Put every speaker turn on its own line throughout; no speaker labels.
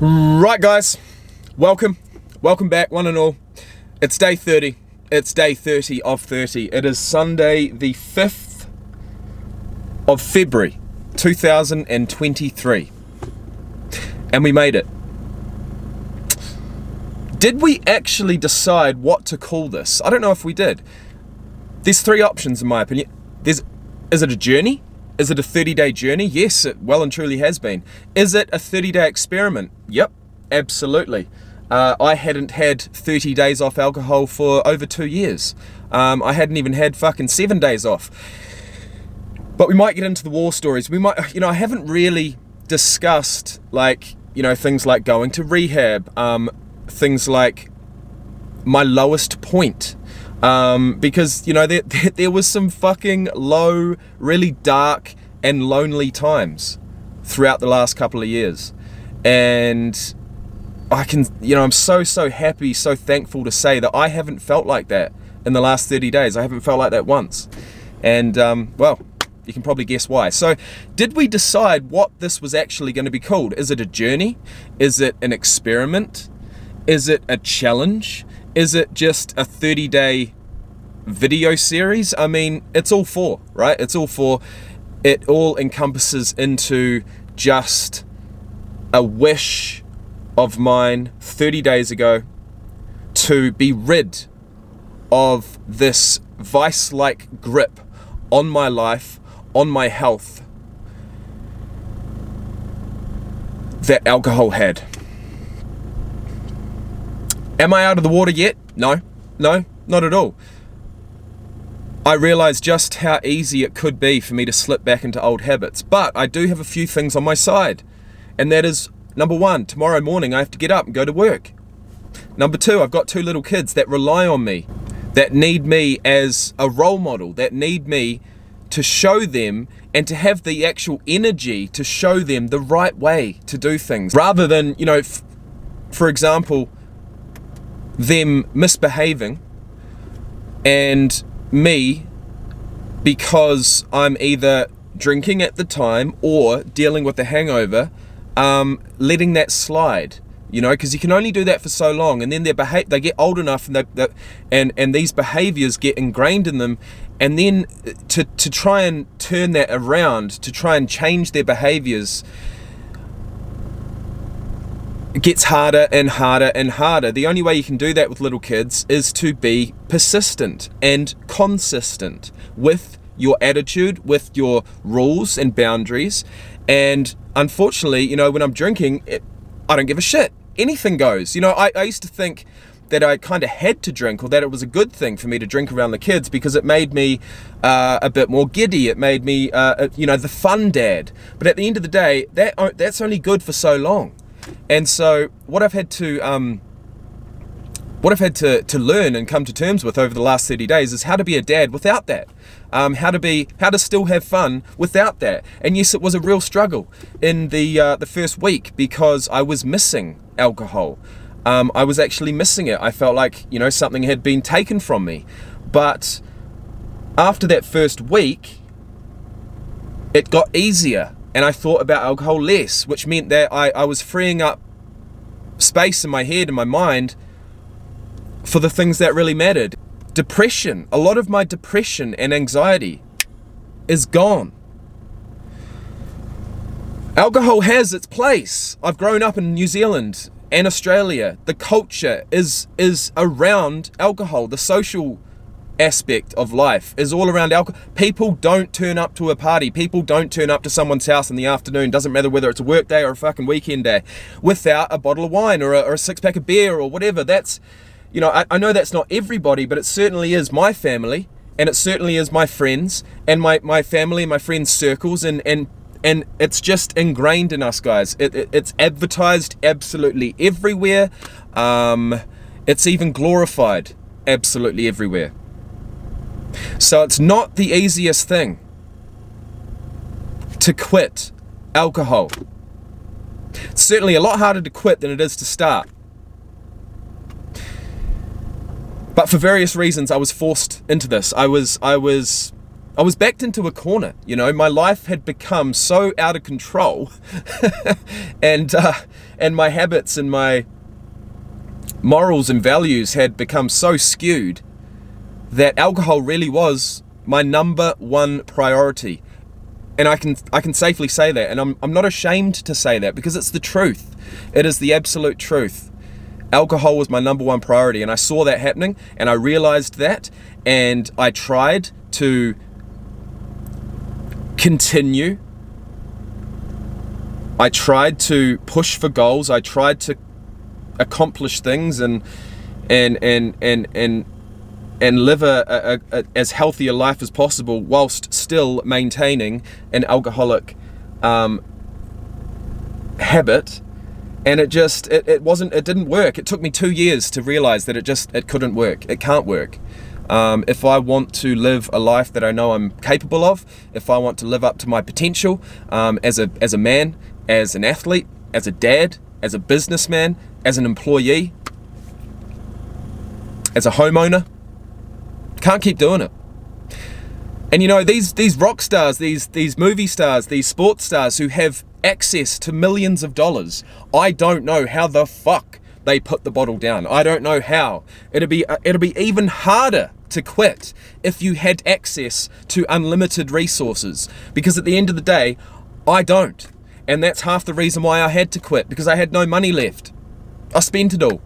Right guys, welcome back one and all. It's day 30, it's day 30 of 30. It is Sunday the 5th of February 2023 and we made it. Did we actually decide what to call this? I don't know if we did. There's three options in my opinion. Is it a journey? Is it a 30-day journey? Yes, it well and truly has been. Is it a 30-day experiment? Yep, absolutely. I hadn't had 30 days off alcohol for over 2 years. I hadn't even had fucking 7 days off. But we might get into the war stories. We might, I haven't really discussed things like going to rehab, things like my lowest point. Because there was some fucking low, really dark and lonely times throughout the last couple of years, and I'm so happy, so thankful to say that I haven't felt like that in the last 30 days. I haven't felt like that once, and well, you can probably guess why. So did we decide what this was actually going to be called? Is it a journey? Is it an experiment? Is it a challenge? Is it just a 30-day video series? I mean, it's all four, right? It's all four. It all encompasses into just a wish of mine 30 days ago to be rid of this vice-like grip on my life, on my health that alcohol had. Am I out of the water yet? No, not at all. I realize just how easy it could be for me to slip back into old habits, but I do have a few things on my side, and that is, number one, tomorrow morning I have to get up and go to work. Number two, I've got two little kids that rely on me, that need me as a role model, that need me to show them and to have the actual energy to show them the right way to do things, rather than, for example, them misbehaving and me, because I'm either drinking at the time or dealing with a hangover, letting that slide, because you can only do that for so long, and then they get old enough and these behaviors get ingrained in them, and then to try and turn that around, to try and change their behaviors, it gets harder and harder and harder. The only way you can do that with little kids is to be persistent and consistent with your attitude, with your rules and boundaries. And unfortunately, when I'm drinking, I don't give a shit. Anything goes. I used to think that I kind of had to drink, or that it was a good thing for me to drink around the kids because it made me a bit more giddy. It made me, the fun dad. But at the end of the day, that's only good for so long. And so what I've had to learn and come to terms with over the last 30 days is how to be a dad without that. How to still have fun without that. And yes, it was a real struggle in the first week because I was missing alcohol. I was actually missing it. I felt like, something had been taken from me. But after that first week, it got easier. And I thought about alcohol less, which meant that I was freeing up space in my head and my mind for the things that really mattered. Depression, a lot of my depression and anxiety is gone. Alcohol has its place. I've grown up in New Zealand and Australia. The culture is around alcohol. The social aspect of life is all around alcohol. People don't turn up to a party. People don't turn up to someone's house in the afternoon, doesn't matter whether it's a work day or a fucking weekend day, without a bottle of wine or a six-pack of beer or whatever. That's, I know that's not everybody, but it certainly is my family, and it certainly is my friends and my family and my friends' circles, and it's just ingrained in us, guys. It's advertised absolutely everywhere. It's even glorified absolutely everywhere. So it's not the easiest thing to quit alcohol. It's certainly a lot harder to quit than it is to start. But for various reasons, I was forced into this. I was I was backed into a corner. You know, my life had become so out of control, and my habits and my morals and values had become so skewed that alcohol really was my #1 priority. And I can safely say that, and I'm not ashamed to say that, because it's the truth. It is the absolute truth. Alcohol was my #1 priority, and I saw that happening, and I realized that, and I tried to continue. I tried to push for goals. I tried to accomplish things and live a as healthy a life as possible, whilst still maintaining an alcoholic habit. And it didn't work. It took me 2 years to realize that it couldn't work. It can't work. If I want to live a life that I know I'm capable of, if I want to live up to my potential, as a man, as an athlete, as a dad, as a businessman, as an employee, as a homeowner, can't keep doing it. And you know, these rock stars, these movie stars, these sports stars who have access to millions of dollars, I don't know how the fuck they put the bottle down. I don't know how. It'll be even harder to quit if you had access to unlimited resources, because at the end of the day, I don't. And that's half the reason why I had to quit, because I had no money left. I spent it all.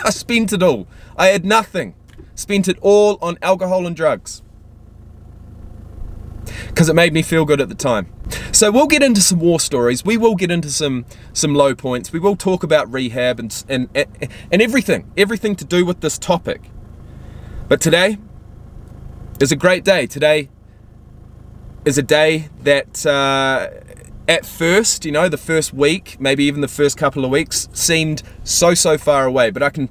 I spent it all. I had nothing. Spent it all on alcohol and drugs, because it made me feel good at the time. So we'll get into some war stories. We will get into some low points. We will talk about rehab and everything to do with this topic. But today is a great day. Today is a day that at first, you know, the first week, maybe even the first couple of weeks, seemed so far away. But I can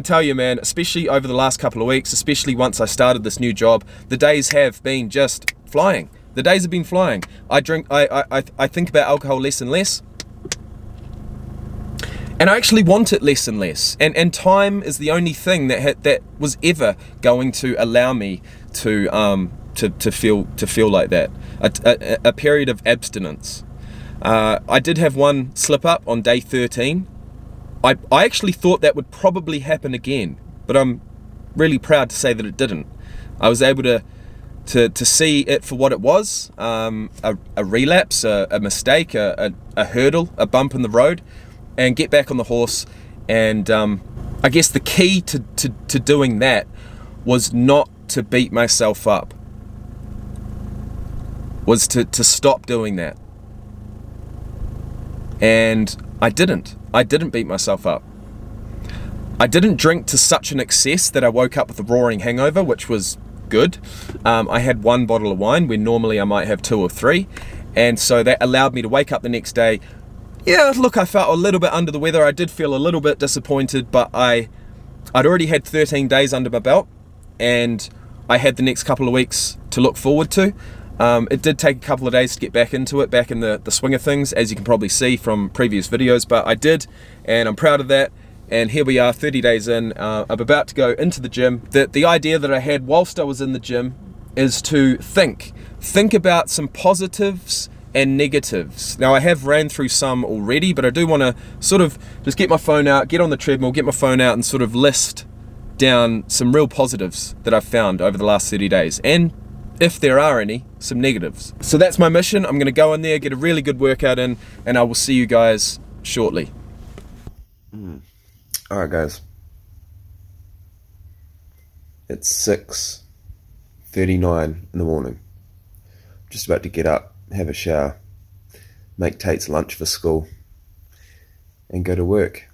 tell you, man, especially over the last couple of weeks, especially once I started this new job, the days have been just flying. The days have been flying. I think about alcohol less and less, and I actually want it less and less. And time is the only thing that was ever going to allow me to feel like that. A period of abstinence. I did have one slip up on day 13. I actually thought that would probably happen again, but I'm really proud to say that it didn't. I was able to see it for what it was, a relapse, a mistake, a hurdle, a bump in the road, and get back on the horse. And I guess the key to doing that was not to beat myself up, was to stop doing that. And I didn't beat myself up. I didn't drink to such an excess that I woke up with a roaring hangover, which was good. I had 1 bottle of wine when normally I might have 2 or 3, and so that allowed me to wake up the next day. Yeah, look, I felt a little bit under the weather. I did feel a little bit disappointed, but I'd already had 13 days under my belt, and I had the next couple of weeks to look forward to. It did take a couple of days to get back into it, back in the swing of things, as you can probably see from previous videos, but I did, and I'm proud of that. And here we are, 30 days in. I'm about to go into the gym. The idea that I had whilst I was in the gym is to think about some positives and negatives. Now, I have ran through some already, but I do want to sort of just get my phone out, get on the treadmill, get my phone out, and sort of list down some real positives that I've found over the last 30 days. And if there are any, some negatives. So that's my mission. I'm going to go in there, get a really good workout in, and I will see you guys shortly.
Alright guys, it's 6:39 in the morning. I'm just about to get up, have a shower, make Tate's lunch for school, and go to work.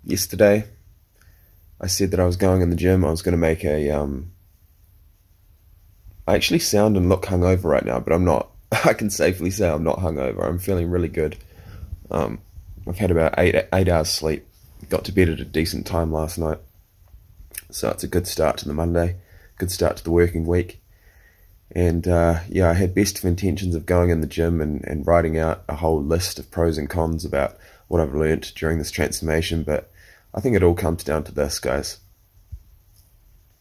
Yesterday, I said that I was going in the gym. I was going to make a, I actually sound and look hungover right now, but I'm not. I can safely say I'm not hungover. I'm feeling really good. I've had about 8 hours sleep. Got to bed at a decent time last night, so it's a good start to the Monday, good start to the working week. And yeah, I had best of intentions of going in the gym and writing out a whole list of pros and cons about what I've learnt during this transformation, but I think it all comes down to this, guys.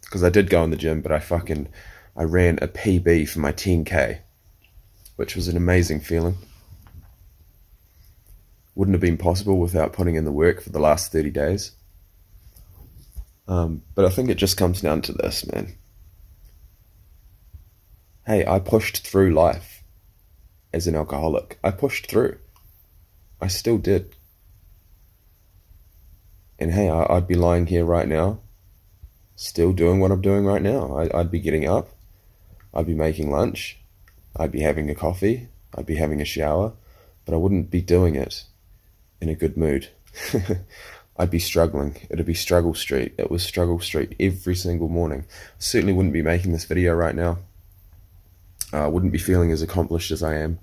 Because I did go in the gym, but I fucking I ran a PB for my 10K, which was an amazing feeling. Wouldn't have been possible without putting in the work for the last 30 days. But I think it just comes down to this, man. Hey, I pushed through life as an alcoholic. I pushed through. I still did. And hey, I'd be lying here right now, still doing what I'm doing right now. I'd be getting up, I'd be making lunch, I'd be having a coffee, I'd be having a shower, but I wouldn't be doing it in a good mood. I'd be struggling. It'd be struggle street. It was struggle street every single morning. Certainly wouldn't be making this video right now. I wouldn't be feeling as accomplished as I am.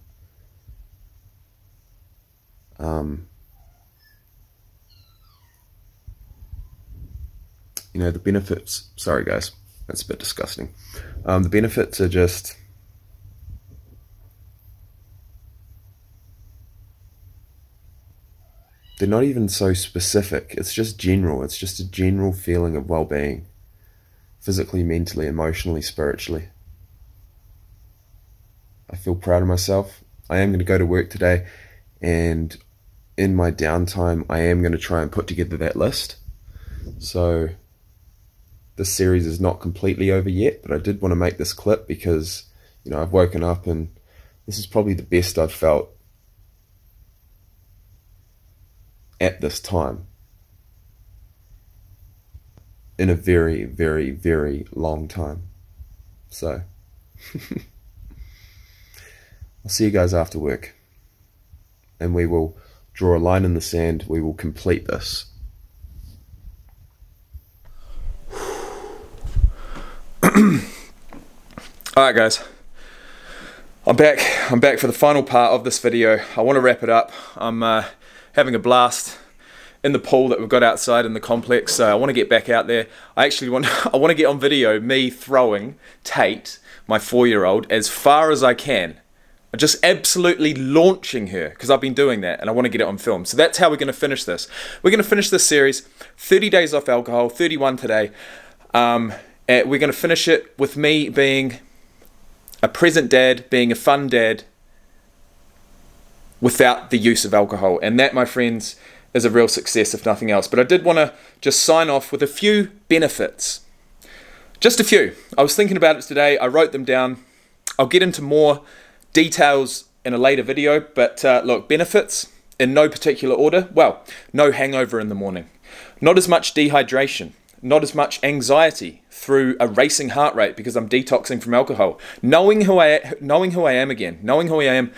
You know, the benefits, sorry guys, that's a bit disgusting. The benefits are just, they're not even so specific. It's just general. It's just a general feeling of well-being, physically, mentally, emotionally, spiritually. I feel proud of myself. I am going to go to work today, and in my downtime, I am going to try and put together that list. So this series is not completely over yet, but I did want to make this clip because, you know, I've woken up and this is probably the best I've felt at this time in a very, very, very long time. So I'll see you guys after work, and we will draw a line in the sand. We will complete this.
Alright guys, I'm back for the final part of this video. I want to wrap it up. I'm having a blast in the pool that we've got outside in the complex, so I want to get back out there. I want to get on video me throwing Tate, my 4-year-old, as far as I can. Just absolutely launching her, because I've been doing that and I want to get it on film. So that's how we're going to finish this. We're going to finish this series, 30 days off alcohol, 31 today. We're going to finish it with me being a present dad, being a fun dad, without the use of alcohol. And that, my friends, is a real success if nothing else. But I did want to just sign off with a few benefits. Just a few. I was thinking about it today. I wrote them down. I'll get into more details in a later video. But look, benefits in no particular order. Well, no hangover in the morning. Not as much dehydration. Not as much anxiety through a racing heart rate because I'm detoxing from alcohol. Knowing who I am again. Knowing who I am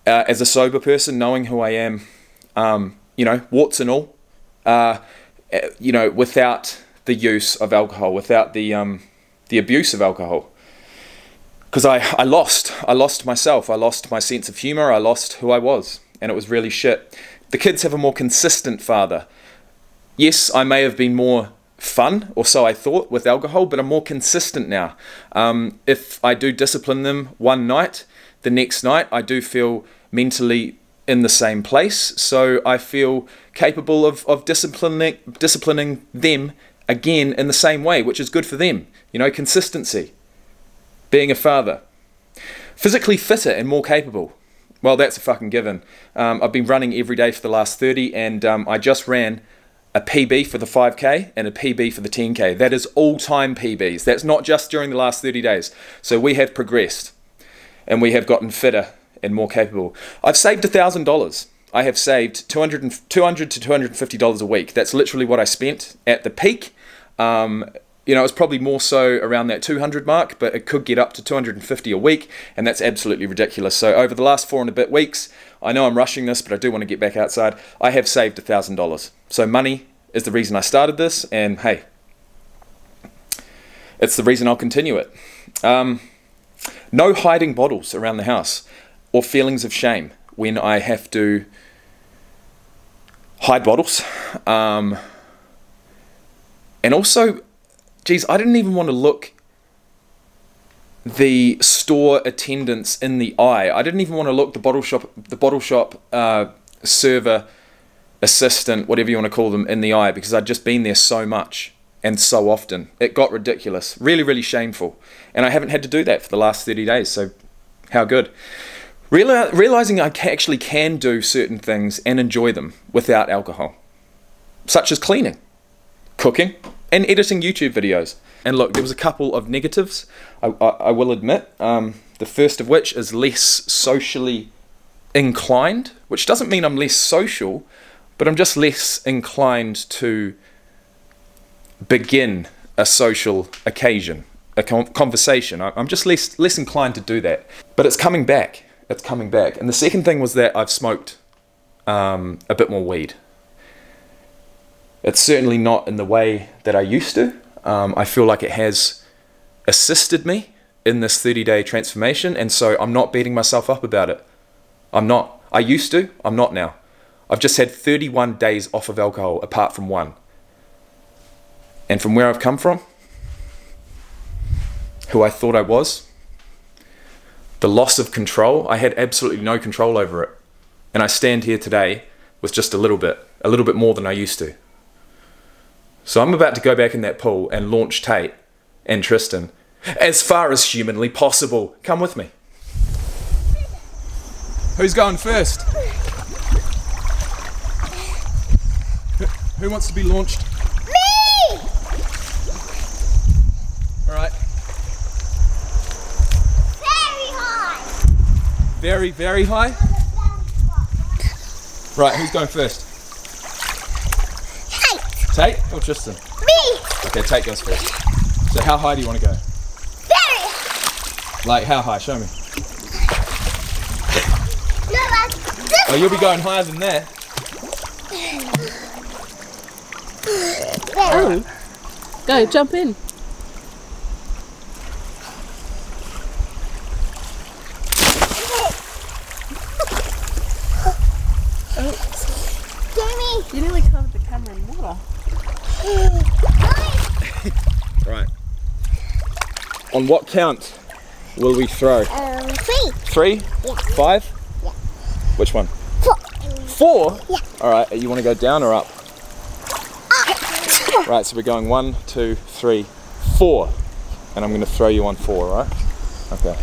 as a sober person. Knowing who I am, you know, warts and all. You know, without the use of alcohol, without the abuse of alcohol. Because I lost myself. I lost my sense of humor. I lost who I was, and it was really shit. The kids have a more consistent father. Yes, I may have been more fun, or so I thought, with alcohol, but I'm more consistent now. If I do discipline them one night, the next night I do feel mentally in the same place, so I feel capable of disciplining them again in the same way, which is good for them. You know, consistency. Being a father. Physically fitter and more capable. Well, that's a fucking given. I've been running every day for the last 30, and I just ran a PB for the 5K and a PB for the 10K. That is all-time PBs. That's not just during the last 30 days. So we have progressed, and we have gotten fitter and more capable. I've saved $1,000. I have saved $200 to $250 a week. That's literally what I spent at the peak. You know, it's probably more so around that 200 mark, but it could get up to 250 a week, and that's absolutely ridiculous. So over the last 4 and a bit weeks, I know I'm rushing this, but I do want to get back outside. I have saved $1,000. So money is the reason I started this, and hey, it's the reason I'll continue it. No hiding bottles around the house or feelings of shame when I have to hide bottles. And also, geez, I didn't even want to look the store attendants in the eye. I didn't even want to look the bottle shop server, assistant, whatever you want to call them, in the eye, because I'd just been there so much. and so often. It got ridiculous. Really, really shameful. And I haven't had to do that for the last 30 days, so how good. Realizing I actually can do certain things and enjoy them without alcohol, such as cleaning, cooking, and editing YouTube videos. And look, there was a couple of negatives, I will admit. The first of which is less socially inclined, which doesn't mean I'm less social, but I'm just less inclined to begin a social occasion, a conversation. I'm just less inclined to do that. But it's coming back. It's coming back. And the second thing was that I've smoked a bit more weed. It's certainly not in the way that I used to. I feel like it has assisted me in this 30-day transformation, and so I'm not beating myself up about it. I'm not. I used to. I'm not now. I've just had 31 days off of alcohol apart from one. And from where I've come from, who I thought I was, the loss of control, I had absolutely no control over it. And I stand here today with just a little bit more than I used to. So I'm about to go back in that pool and launch Tate and Tristan as far as humanly possible. Come with me. Who's going first? Who wants to be launched?
Me!
Alright.
Very high!
Very, very high? Right, who's going first?
Tate!
Tate or Tristan?
Me!
Okay, Tate goes first. So how high do you want to go?
Very high!
Like how high? Show me.
No, that's
Oh, you'll be going higher than that.
very
Go, jump in.
Jamie!
You nearly covered the camera in water.
Right. On what count will we throw?
3.
3?
Yeah.
5?
Yeah.
Which one?
4.
4?
Yeah.
Alright, you want to go down or up? Right, so we're going 1, 2, 3, 4. And I'm going to throw you on 4, right? Okay. 1,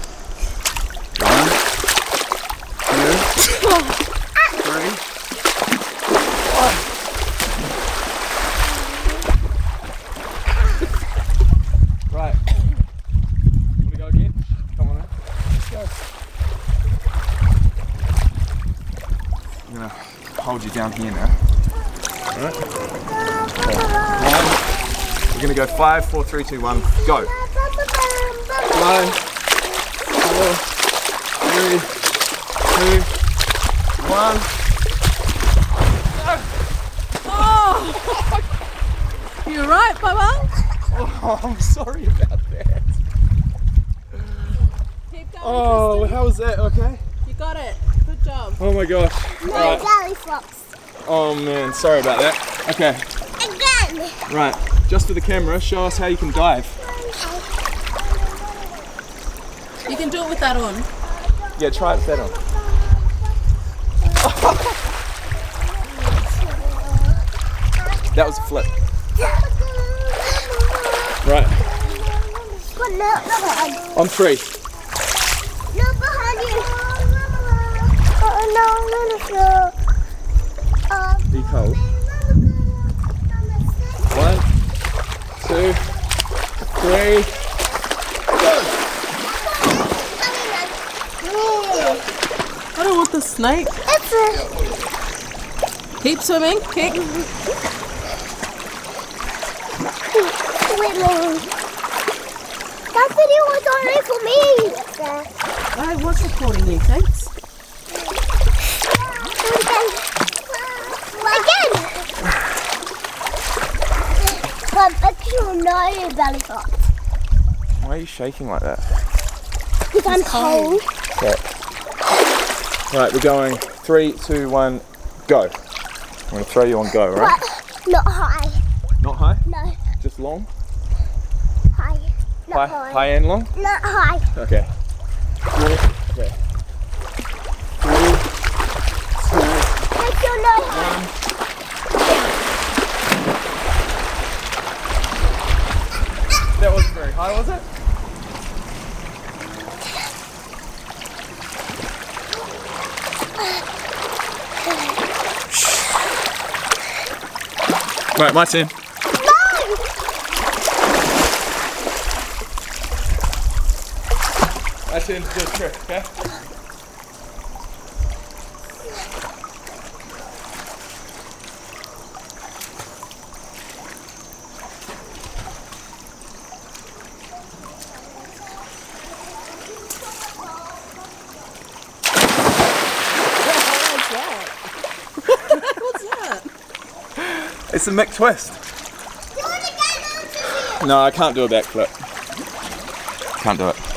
2, 3. Right. Want to go again? Come on in. Let's go. I'm going to hold you down here now. Alright. Okay. 1. We're going to go 5, 4, 3, 2, 1. Go. 5, 4, 3, 2, 1.
You alright, Bubba?
Oh, I'm sorry about that.
Keep going,
Oh,
Tristan.
how was that? Okay.
You got it. Good job.
Oh my gosh.
No,
Alright.
Valley Fox.
Oh man, sorry about that. Okay,
Again!
right. Just for the camera, show us how you can dive.
You can do it with that on.
Yeah, try it with that on. That was a flip. Right,
But no, behind.
on 3.
No, behind you. Oh, no.
Be cold. 1, 2, 3, go!
I don't want the snake.
It's a
Keep swimming. Kick.
swimming. That video was already for me.
I was recording you, thanks.
Again. But actually, no, Valley Fox.
Why are you shaking like that?
Because I'm cold.
Okay. Right, we're going 3, 2, 1, go. I'm going to throw you on go, right?
But not high.
Not high,
No,
just long.
high. Not
High,
high.
high and long.
Not high.
Okay. 4, okay. 3, 2,
I still know high.
How was it? Right, my turn. My turn to do a trick, okay?
What's that?
It's a Mick twist. No, I can't do a backflip. Can't do it.